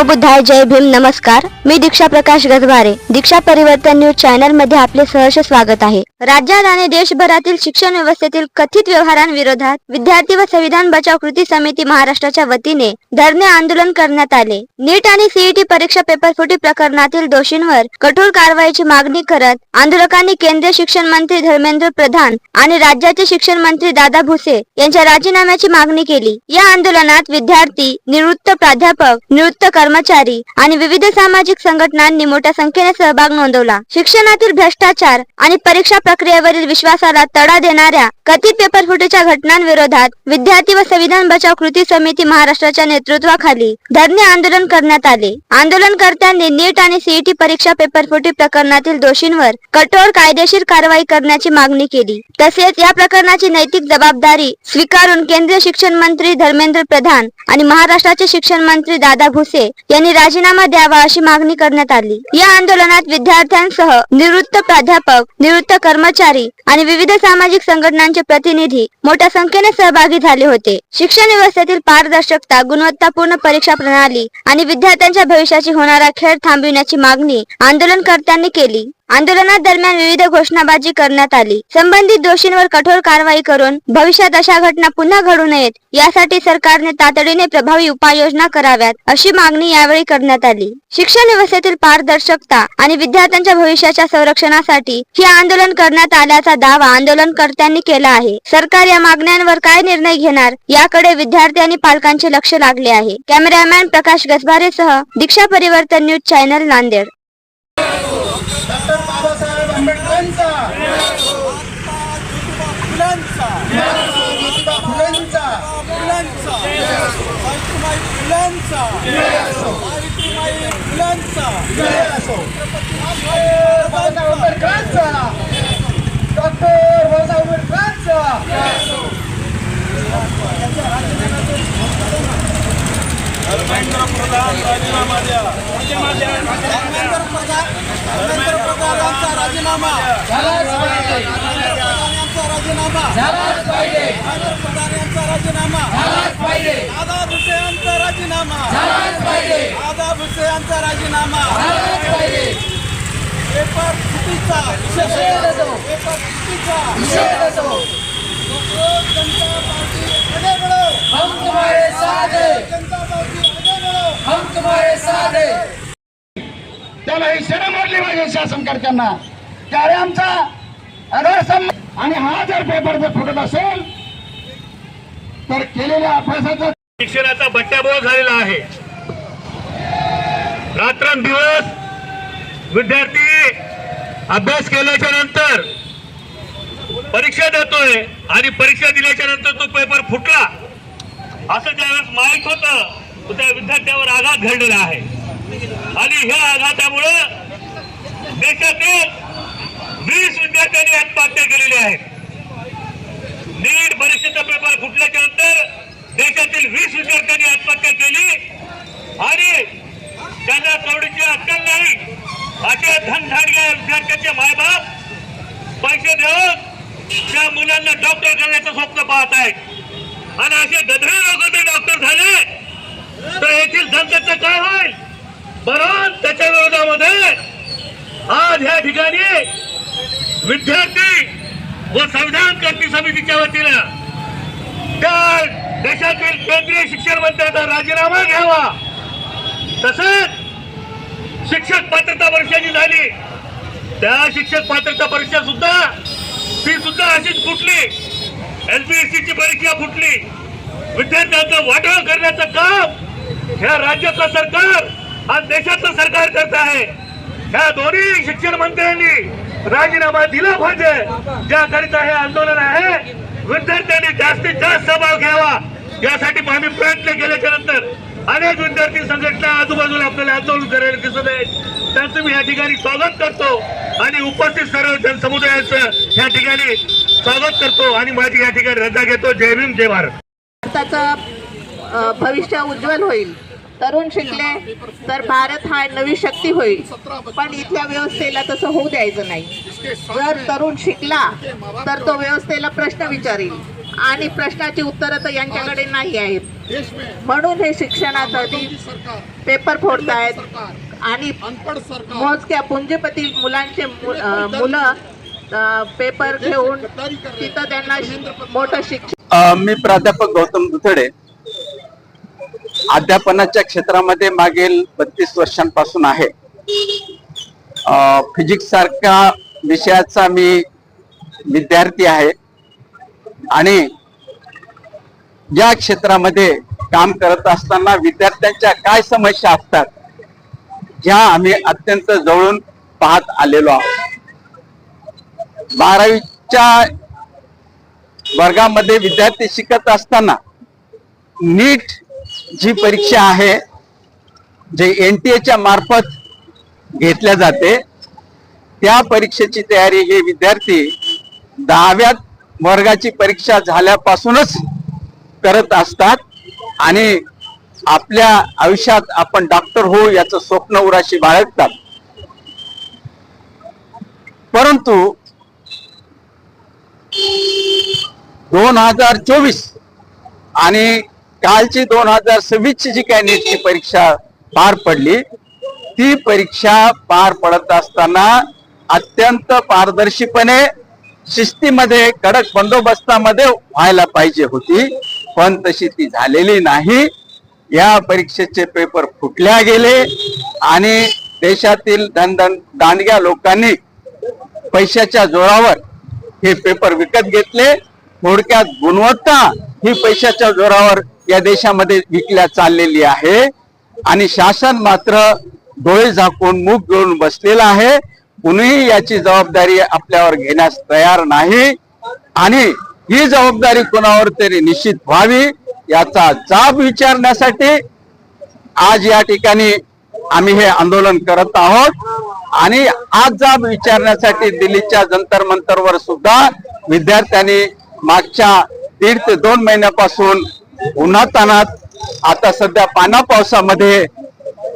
नमो बुद्धाय, जय भीम, नमस्कार. मी दीक्षा प्रकाश गजभारे. दीक्षा परिवर्तन news channel मध्ये आपले सहर्ष स्वागत आहे. राज्यात आणि देशभरातील शिक्षण व्यवस्थेतील कथित व्यवहारांविरोधात विद्यार्थी व संविधान बचाव कृती समिती महाराष्ट्राच्या वतीने धरणे आंदोलन करण्यात आले. नीट आणि सीईटी परीक्षा पेपर फुटी प्रकरणातील दोषींवर कठोर कारवाईची मागणी करत आंदोलकांनी केंद्रीय शिक्षण मंत्री धर्मेंद्र प्रधान आणि राज्याचे शिक्षण मंत्री दादा भुसे यांच्या राजीनाम्याची मागणी केली. या आंदोलनात विद्यार्थी, निवृत्त प्राध्यापक, निवृत्त कर्मचारी आणि विविध सामाजिक संघटनांनी मोठ्या संख्येने सहभाग नोंदवला. शिक्षणातील भ्रष्टाचार आणि परीक्षा प्रक्रियेवरील विश्वासाला तडा देणाऱ्या कथित पेपर फुटीच्या घटनांविरोधात विद्यार्थी व संविधान बचाव कृती समिती महाराष्ट्राच्या नेतृत्वाखाली धरणे आंदोलन करण्यात आले. आंदोलनकर्त्यांनी नीट आणि सीईटी परीक्षा पेपर फुटी प्रकरणातील दोषींवर कठोर कायदेशीर कारवाई करण्याची मागणी केली. तसेच या प्रकरणाची नैतिक जबाबदारी स्वीकारून केंद्रीय शिक्षण मंत्री धर्मेंद्र प्रधान आणि महाराष्ट्राचे शिक्षण मंत्री दादा भुसे यांनी राजीनामा द्यावा अशी मागणी करण्यात आली. या आंदोलनात विद्यार्थ्यांसह निवृत्त प्राध्यापक, निवृत्त कर्मचारी आणि विविध सामाजिक संघटनांचे प्रतिनिधी मोठ्या संख्येने सहभागी झाले होते. शिक्षण व्यवस्थेतील पारदर्शकता, गुणवत्तापूर्ण परीक्षा प्रणाली आणि विद्यार्थ्यांच्या भविष्याची होणारा खेळ थांबविण्याची मागणी आंदोलनकर्त्यांनी केली. आंदोलनादरम्यान विविध घोषणाबाजी करण्यात आली. संबंधित दोषींवर कठोर कारवाई करून भविष्यात अशा घटना पुन्हा घडू नयेत यासाठी सरकारने तातडीने प्रभावी उपाययोजना कराव्यात अशी मागणी यावेळी करण्यात आली. शिक्षण व्यवस्थेतील पारदर्शकता आणि विद्यार्थ्यांच्या भविष्याच्या संरक्षणासाठी हे आंदोलन करण्यात आल्याचा दावा आंदोलनकर्त्यांनी केला आहे. सरकार या मागण्यांवर काय निर्णय घेणार याकडे विद्यार्थी आणि पालकांचे लक्ष लागले आहे. कॅमेरामॅन प्रकाश गजभारेसह दीक्षा परिवर्तन news channel, Nanded. Doctor Babasaheb आंबेडकरांचा ज्योतिबा फुलेंचा डॉक्टर बाबासाहेब आंबेडकरांचा धर्मेंद्र प्रधान राजीनामा द्या. धर्मेंद्र प्रधानांचा राजीनामा झालाच पाहिजे. यांचा राजीनामा झालाच पाहिजे. प्रधानांचा राजीनामा झालाच पाहिजे. दादा भुसे यांचा राजीनामा झालाच पाहिजे. दादा भुसे यांचा राजीनामा झालाच पाहिजे. पेपर फुटीचा निषेध असो. पेपर फुटीचा निषेध असो. जनता पार्टी आगे बढ़ो. हम तुम्हारे साथ हैं. जनता पार्टी आगे बढ़ो. हम तुम्हारे साथ हैं. त्याला ही शरम वाटली पाहिजे शासनकर्त्यांना. त्यावेळी आमचा आदर आणि हा जर पेपर जर फुटत असेल तर केलेल्या अभ्यासाचा शिक्षणाचा बट्ट्याबोळ झालेला आहे. रात्रंदिवस विद्यार्थी अभ्यास केल्याच्या नंतर परीक्षा देतोय आणि परीक्षा दिल्याच्या नंतर तो पेपर फुटला असं ज्यावेळेस माहित होतं त्या विद्यार्थ्यावर आघात घडलेला आहे. आणि ह्या आघातामुळे देशातील 20 विद्यार्थ्यांनी आत्महत्या केलेली आहे. नीट परीक्षेचा पेपर फुटल्याच्या नंतर देशातील 20 विद्यार्थ्यांनी आत्महत्या केली आणि त्यांना कवडीची अक्कल नाही अशा धनधाडग्या विद्यार्थ्यांचे मायबाप पैसे देऊन त्या मुलांना डॉक्टर करण्याचं स्वप्न पाहत आहेत. आणि असे गधे लोक जर डॉक्टर झाले तर येथील जनतेचं काय होईल? बरोबर त्याच्या विरोधामध्ये आज या ठिकाणी विद्यार्थी व संविधान कृती समितीच्या वतीनं त्या देशातील केंद्रीय शिक्षण मंत्र्यांचा राजीनामा घ्यावा. तसंच शिक्षक पात्रता परीक्षा जी झाली त्या शिक्षक पात्रता परीक्षा सुद्धा ती सुद्धा अशीच फुटली. एलपीएससीची परीक्षा फुटली. विद्यार्थ्यांचं वाटोळ करण्याचं काम ह्या राज्याचं सरकार आज देशाचं सरकार करत आहे. ह्या दोन्ही शिक्षण मंत्र्यांनी राजीनामा दिला पाहिजे. ज्याकरिता हे आंदोलन आहे विद्यार्थ्यांनी जास्तीत जास्त सहभाग घ्यावा यासाठी आम्ही प्रयत्न केल्याच्या नंतर अनेक विद्यार्थी संघटना आजूबाजूला आपल्याला आंदोलन करायला दिसत आहेत. त्यांचं मी या ठिकाणी स्वागत करतो आणि उपस्थित सर्व जनसमुदायाचं या ठिकाणी स्वागत करतो आणि माझी या ठिकाणी रजा घेतो. जय भीम, जय भारत. भारताचं भविष्य उज्ज्वल होईल. तरुण शिकले तर भारत हा नवी शक्ती होईल. पण इथल्या व्यवस्थेला तसं होऊ द्यायचं नाही. जर तरुण शिकला तर तो व्यवस्थेला प्रश्न विचारेल आणि प्रश्नाची उत्तरं तर यांच्याकडे नाही आहेत. म्हणून हे शिक्षणाचं पेपर फोडतायत आणि मोजक्या पुंजीपती मुलांचे मुलं पेपर घेऊन तिथं त्यांना मोठं शिक्षण. मी प्राध्यापक गौतम दुथडे अध्यापनाच्या क्षेत्रामध्ये मागील 32 वर्षांपासून आहे. फिजिक्स सारख्या विषयाचा मी विद्यार्थी आहे आणि या क्षेत्रामध्ये काम करत असताना विद्यार्थ्यांच्या काय समस्या असतात ह्या आम्ही अत्यंत जवळून पाहत आलेलो आहोत. 12वीच्या वर्गामध्ये विद्यार्थी शिकत असताना नीट जी परीक्षा आहे जे NTA मार्फत घेतल्या जाते त्या परीक्षेची तयारी हे विद्यार्थी 10व्या वर्गाची परीक्षा झाल्यापासूनच करत असतात आणि आपल्या आयुष्यात आपण डॉक्टर होऊ याचं स्वप्न उराशी बाळगतात. परंतु 2024 आणि कालची 2026 जी काही नीटची परीक्षा पार पडली ती परीक्षा पार पडत असताना अत्यंत पारदर्शीपणे शिस्तीमध्ये कडक बंदोबस्तामध्ये व्हायला पाहिजे होती, पण तशी ती झालेली नाही. या परीक्षेचे पेपर फुटल्या गेले आणि देशातील दांडग्या लोकांनी पैशाच्या जोरावर हे पेपर विकत घेतले. थोडक्यात गुणवत्ता ही पैशाच्या जोरावर या देशामध्ये विकल्या चाललेली आहे आणि शासन मात्र डोळे झाकून मूग गिळून बसलेला आहे. कुणीही याची जबाबदारी आपल्यावर घेण्यास तयार नाही आणि ही जबाबदारी कोणावर तरी निश्चित व्हावी याचा जाब विचारण्यासाठी आज या ठिकाणी आम्ही हे आंदोलन करत आहोत. आणि आज जाब विचारण्यासाठी दिल्लीच्या जंतर मंतरवर सुद्धा विद्यार्थ्यांनी मागच्या 1.5 ते 2 महिन्यापासून उन्हातान्हात आता सध्या पाना पावसामध्ये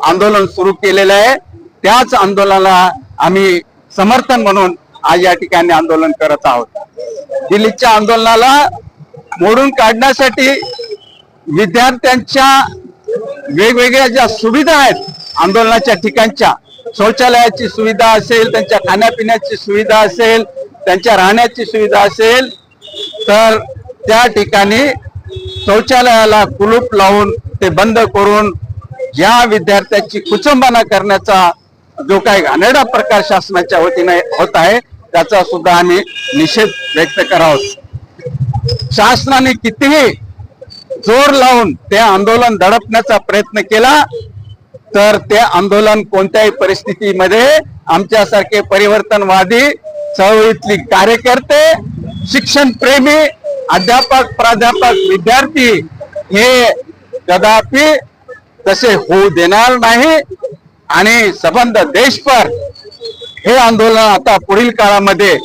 आंदोलन सुरू केलेलं आहे. त्याच आंदोलनाला आम्ही समर्थन म्हणून आज या ठिकाणी आंदोलन करत आहोत. दिल्लीच्या आंदोलनाला मोडून काढण्यासाठी विद्यार्थ्यांच्या वेगवेगळ्या ज्या सुविधा आहेत आंदोलनाच्या ठिकाणच्या, शौचालयाची सुविधा असेल, त्यांच्या खाण्यापिण्याची सुविधा असेल, त्यांच्या राहण्याची सुविधा असेल, तर त्या ठिकाणी शौचालयाला कुलूप लावून ते बंद करून या विद्यार्थ्यांची कुचंबना करण्याचा जो काही घाणेरडा प्रकार शासनाच्या वतीने होत आहे त्याचा सुद्धा आम्ही निषेध व्यक्त करावा. शासनाने कितीही जोर लावून ते आंदोलन दडपण्याचा प्रयत्न केला तर ते आंदोलन कोणत्याही परिस्थितीमध्ये आमच्यासारखे परिवर्तनवादी चळवळीतली कार्यकर्ते, शिक्षण प्रेमी, अध्यापक, प्राध्यापक, विद्यार्थी हे कदापि तसे होऊ देणार नाही. आणि सबंध देशभर हे आंदोलन आता पुढील काळामध्ये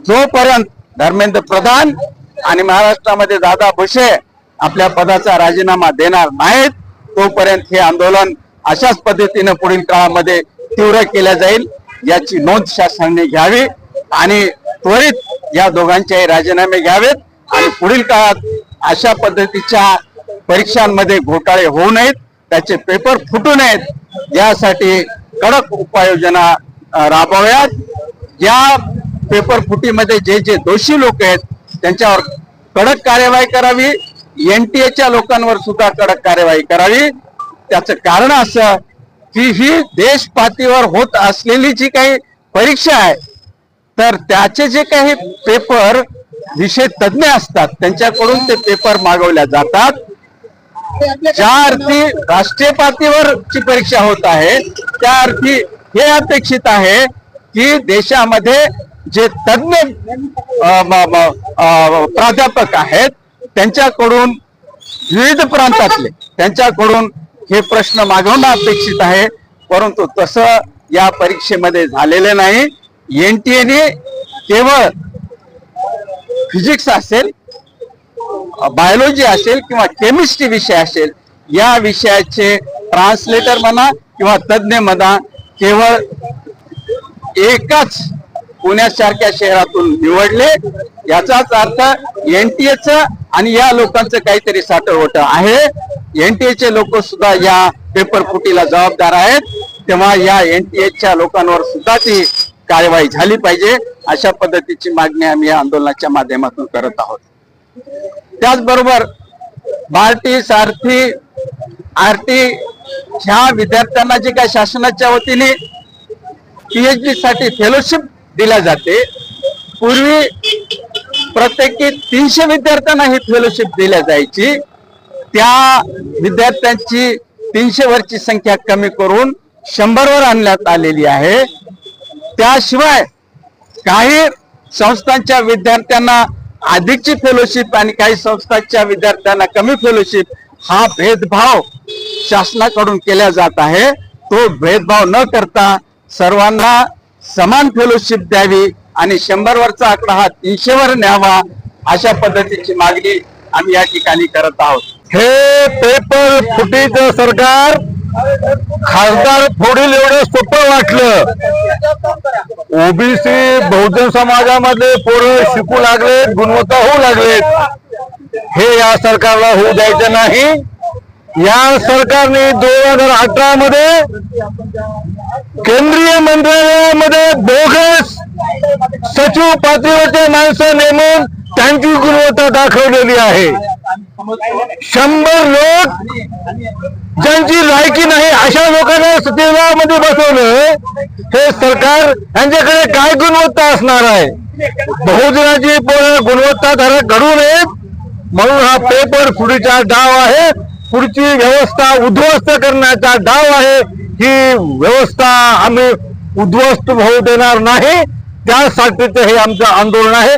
जोपर्यंत धर्मेंद्र प्रधान आणि महाराष्ट्रामध्ये दादा भुसे आपल्या पदाचा राजीनामा देणार नाहीत तोपर्यंत हे आंदोलन अशाच पद्धतीने पुढील काळामध्ये तीव्र केल्या जाईल याची नोंद शासनाने घ्यावी आणि त्वरित या दोघांचेही राजीनामे घ्यावेत आणि पुढील काळात अशा पद्धतीच्या परीक्षांमध्ये घोटाळे होऊ नयेत, त्याचे पेपर फुटू नयेत यासाठी कडक उपाययोजना राबवाव्यात. या पेपर फुटीमध्ये जे जे दोषी लोक आहेत त्यांच्यावर कडक कार्यवाही करावी. NTA लोकांवर सुद्धा कडक कार्यवाही करावी. त्याचं कारण असं की ही देश पातळीवर होत असलेली जी काही परीक्षा आहे तर त्याचे जे काही पेपर विषय तज्ञ असतात त्यांच्याकडून ते पेपर मागवल्या जातात. ज्या अर्थी राष्ट्रीय पातळीवरची परीक्षा होत आहे त्या अर्थी हे अपेक्षित आहे की देशामध्ये जे तज्ञ प्राध्यापक आहेत त्यांच्याकडून विविध प्रांतातले त्यांच्याकडून हे प्रश्न मागवणं अपेक्षित आहे. परंतु तसं या परीक्षेमध्ये झालेलं नाही. NTA केवळ फिजिक्स असेल, बायोलॉजी असेल किंवा केमिस्ट्री विषय असेल या विषयाचे ट्रान्सलेटर म्हणा किंवा तज्ञ म्हणा केवळ एकाच पुण्यासारख्या शहरातून निवडले. याचाच अर्थ NTA आणि या लोकांचं काहीतरी साठवट आहे. एनटीएचे लोक सुद्धा या पेपर फुटीला जबाबदार आहेत, तेव्हा या एनटीएच्या लोकांवर सुद्धा ती कारवाई झाली पाहिजे. अशा पद्धतीची मागणी आम्ही या आंदोलनाच्या माध्यमातून करत आहोत. त्याचबरोबर बार्टी, सारथी, आरटी ह्या विद्यार्थ्यांना जे काय शासनाच्या वतीने पीएचडी साठी फेलोशिप दिल्या जाते, पूर्वी प्रत्येकी 300 विद्यार्थ्यांना ही फेलोशिप दिल्या जायची. त्या विद्यार्थ्यांची 300 वरची संख्या कमी करून 100 वर आणण्यात आलेली आहे. त्याशिवाय काही संस्थांच्या विद्यार्थ्यांना अधिकची फेलोशिप आणि काही संस्थांच्या विद्यार्थ्यांना कमी फेलोशिप हा भेदभाव शासनाकडून केला जात आहे. तो भेदभाव न करता सर्वांना समान फेलोशिप द्यावी आणि 100 वरचा आकडा हा 300 वर न्यावा, अशा पद्धतीची मागणी आम्ही या ठिकाणी करत आहोत. हे पेपर फुटीचं सरकार खासदार फोडील एवढं सोपं वाटलं. ओबीसी बहुजन समाजामधले पोरं शिकू लागलेत, गुणवत्ता होऊ लागलेत. हे या सरकारला होऊ द्यायचं नाही. या सरकारने 2018 मध्ये केंद्रीय मंत्रालयामध्ये बोगस सचिव पातळीवरचे माणसं नेमून त्यांची गुणवत्ता दाखवलेली आहे. 100 लोक ज्यांची लायकी नाही अशा लोकांना सचिवालयामध्ये बसवलं. हे सरकार यांच्याकडे काय गुणवत्ता असणार आहे? बहुजनाची गुणवत्ताधारक घडू नयेत म्हणून हा पेपर फुटीचा डाव आहे. पुढची व्यवस्था उद्ध्वस्त करण्याचा डाव आहे. ही व्यवस्था आम्ही उद्ध्वस्त होऊ देणार नाही. त्यासाठीच हे आमचं आंदोलन आहे.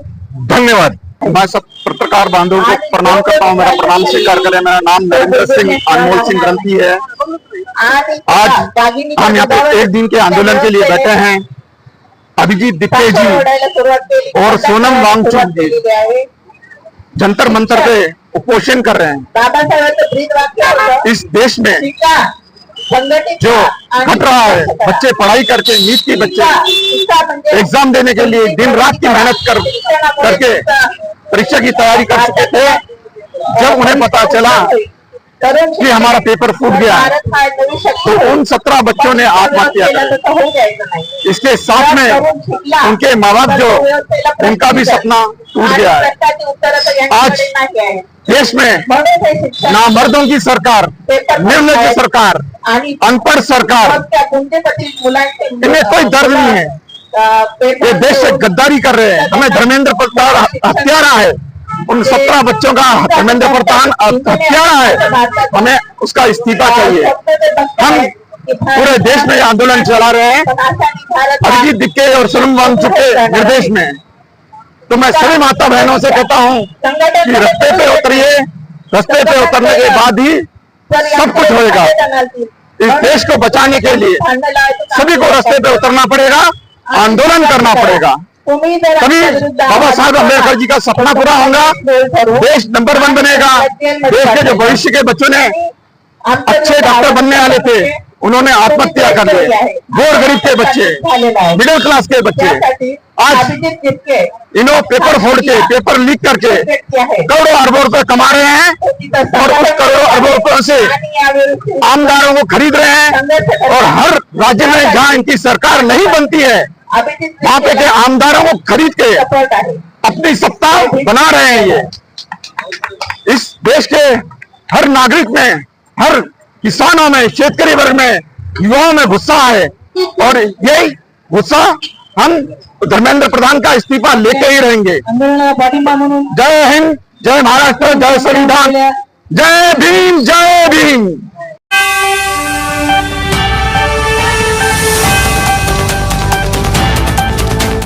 धन्यवाद. मैं सब पत्रकार बांधवों को प्रणाम करता हूँ. मेरा प्रणाम स्वीकार करें. मेरा नाम नरेंद्र सिंह अनमोल सिंह ग्रंथी है. आज हम यहाँ पे एक दिन के आंदोलन के लिए बैठे हैं. अभिजीत दिप्ते जी और सोनम वांगचुक जी जंतर मंतर पे उपोषण कर रहे हैं. इस देश में जो घट रहा है, बच्चे पढ़ाई करके नीट के बच्चे एग्जाम देने के लिए दिन रात की मेहनत करके परीक्षा की तैयारी कर चुके थे. जब उन्हें पता चला कि हमारा पेपर फूट गया तो उन 17 बच्चों ने आत्महत्या कर. इसके साथ में उनके माँ बाप जो उनका भी सपना टूट गया है. आज देश में नामर्दों की सरकार, निर्लज की सरकार, अनपढ़ सरकार, इन्हें कोई डर नहीं है. ये देश से गद्दारी कर रहे हैं. हमें धर्मेंद्र प्रधान हत्यारा है. उन 17 बच्चों का धर्मेंद्र प्रधान हत्यारा है. हमें उसका इस्तीफा चाहिए. हम पूरे देश में आंदोलन चला रहे हैं अभिजीत दिक्के और सोनम वांगचुक के निर्देश में. तो मैं सभी माता बहनों से कहता हूँ कि रास्ते पे उतरिए. रास्ते पे उतरने के बाद ही सब कुछ होएगा. इस देश को बचाने के लिए सभी को रास्ते पे उतरना पड़ेगा, आंदोलन करना पड़ेगा. तभी बाबा साहब अम्बेडकर जी का सपना पूरा होगा. देश नंबर 1 बनेगा. देश के जो भविष्य के बच्चों ने अच्छे डॉक्टर बनने वाले थे उन्होंने आत्महत्या कर ली. गोर गरीब के बच्चे, मिडिल क्लास के बच्चे आज इन्हों पेपर फोड़ के, पेपर लीक करके करोड़ों अरबों रुपए कमा रहे हैं और उस करोड़ों अरबों रुपयों से आमदारों को खरीद रहे हैं. और हर राज्य में जहाँ इनकी सरकार नहीं बनती है वहां पे के आमदारों को खरीद के अपनी सत्ता बना रहे हैं. ये इस देश के हर नागरिक में, हर किसानों में, शेतकरी वर्ग में, युवाओं में गुस्सा है. और यही गुस्सा हम धर्मेंद्र प्रधान का इस्तीफा लेके ही रहेंगे. जय हिंद, जय महाराष्ट्र, जय संविधान, जय भीम.